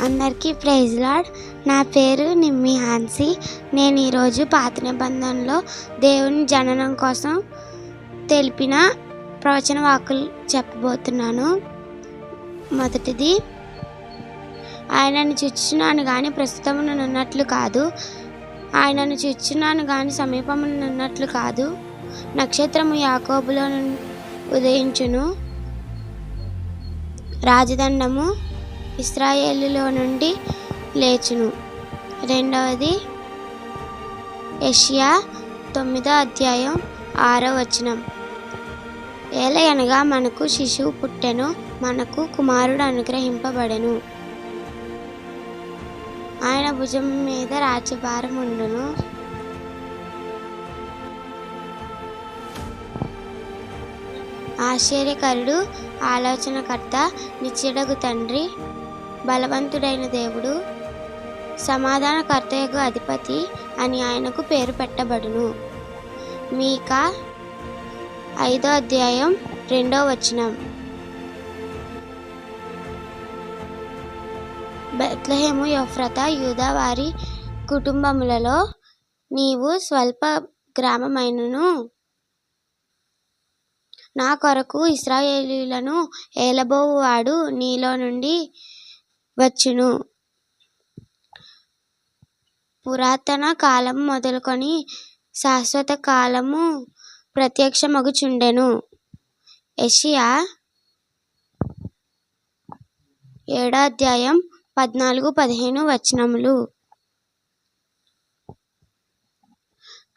అందరికీ praise lord. నా పేరు నిమ్మి హాన్సీ. నేను ఈరోజు పాత నిబంధనలో దేవుని జననం కోసం తెలిపిన ప్రవచన వాక్కులు చెప్పబోతున్నాను. మొదటిది, ఆయనను చూచుచున్నాను కానీ ప్రస్తుతమునున్నట్లు కాదు, ఆయనను చూచుచున్నాను కానీ సమీపమునున్నట్లు కాదు. నక్షత్రము యాకోబులో ఉదయించును, రాజదండము ఇశ్రాయేలులో నుండి లేచును. రెండవది, యెషయా 9:6 ఏలయనగా మనకు శిశువు పుట్టెను, మనకు కుమారుడు అనుగ్రహింపబడెను, ఆయన భుజం మీద రాజ్యభారం ఉండును. ఆశ్చర్యకరుడు, ఆలోచనకర్త, నిత్యుడగు తండ్రి, బలవంతుడైన దేవుడు, సమాధానకర్తయగు అధిపతి అని ఆయనకు పేరు పెట్టబడును. మీకా 5:2 బెత్లెహేము ఎఫ్రాతా యూదా వారి కుటుంబములలో నీవు స్వల్ప గ్రామమైనను నా కొరకు ఇశ్రాయేలీయులను ఏలబోవువాడు నీలో నుండి వచ్చును. పురాతన కాలము మొదలుకొని శాశ్వత కాలము ప్రత్యక్షమగుచుండెను. యెషయా 7:14-15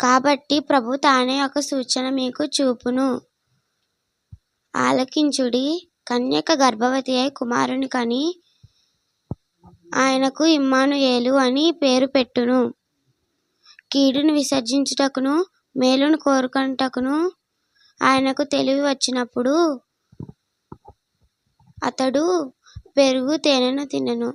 కాబట్టి ప్రభు తానే ఒక సూచన మీకు చూపును. ఆలకించుడి, కన్యక గర్భవతి అయి కుమారుని కని ఆయనకు ఇమ్మానుయేలు అని పేరు పెట్టును. కీడును విసర్జించుటకును మేలును కోరుకొనుటకును ఆయనకు తెలివి వచ్చినప్పుడు అతడు పెరుగు తేనెను తినెను.